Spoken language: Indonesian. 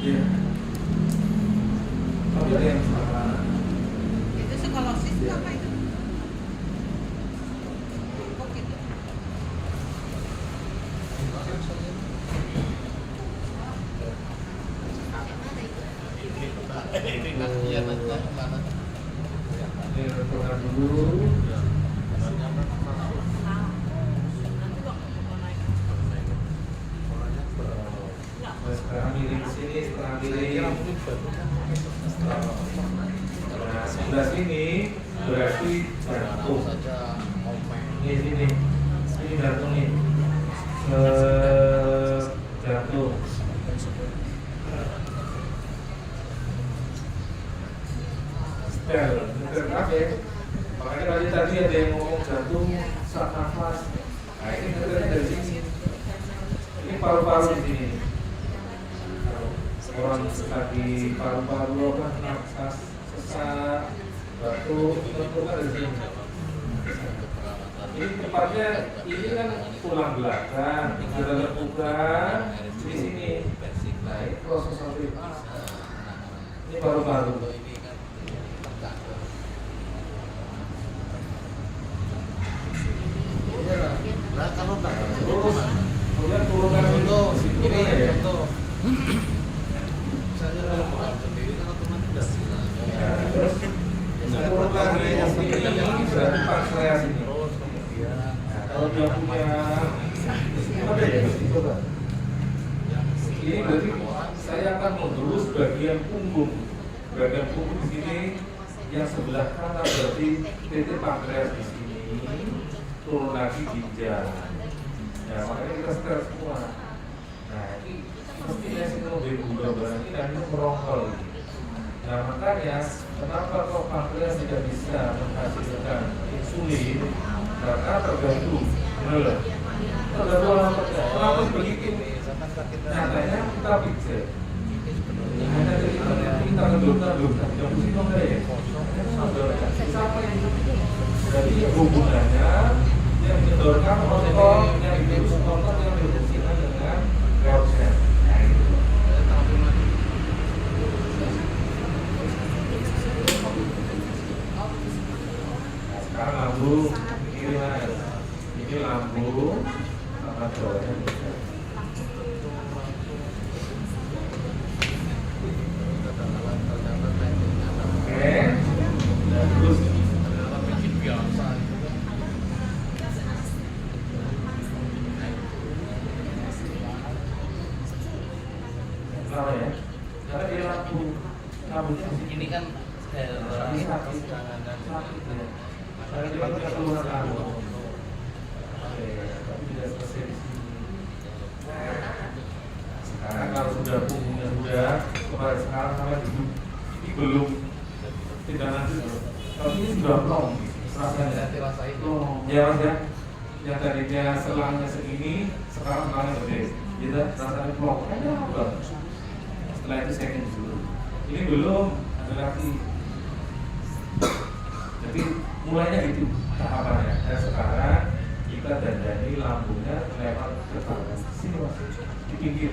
Iya. Tapi ada yang salah. Itu skolosis itu apa itu? Kok gitu? Ini rekoran dulu. Nah, sekarang miring sini, setengah miring. Nah, sebelah sini berarti jantung. Ini sini, ini jantung nih. Jantung. Stel, ngerak ya. Makanya tadi ada yang ngomong jantung, sak nafas. Nah ini ngerak dari sini. Ini paru-paru di sini. Orang lagi paru-paru apa, nafas, sesak, batuk, itu kan dari sini. Ini tempatnya, ini kan tulang belakang, kita lekukan di sini. Nah ini proses seperti ini paru-paru. Nah, kalau tak Terus, kemudian turunkan dulu ini ya. contoh. Misalnya kalau bukan sendiri kan otomatis tidak bilang. Ya, terus turunkan yang sini berarti pankreas ini. Nah, kalau dia punya apa ya? Coba. Ini berarti saya akan mengelus bagian punggung. Bagian punggung di sini yang sebelah kanan berarti titik pankreas di sini. Turun lagi ginjal. Ya makanya kita setel semua. Nah ini mestinya sih mobil buka barang ini nanti merongkol. Nah makanya kenapa kok pankreas tidak bisa menghasilkan insulin? Karena tergantung, benar loh. Tergantung apa? Kenapa begitu? Nyatanya kita pijat. Hanya dari kita ngeduk-ngeduk, yang pusing dong ya. Siapa yang jadi hubungannya yang menyedorkan otot yang diurus otot yang berfungsikan dengan korset. Nah itu. Nah sekarang lambung ini mas, ini lambung sama bawahnya. Oke, dan terus kenapa ya? Karena dia lambungnya Ini kan sakit ya. Karena dia punya keluhan lambung. Oke, tapi tidak selesai di sini. Sekarang kalau sudah punggungnya sudah, kemarin sekarang sampai duduk, ini belum tidak lanjut. Tapi ini sudah plong, rasanya. rasa itu. Ya mas ya, yang tadinya selangnya segini, sekarang selangnya gede. Gitu, rasanya plong. Kayaknya apa? Setelah itu saya ingin dulu. Ini belum ada lagi. Jadi mulainya gitu tahapannya. Dan sekarang kita dandani lambungnya lewat ke sini mas, di pinggir.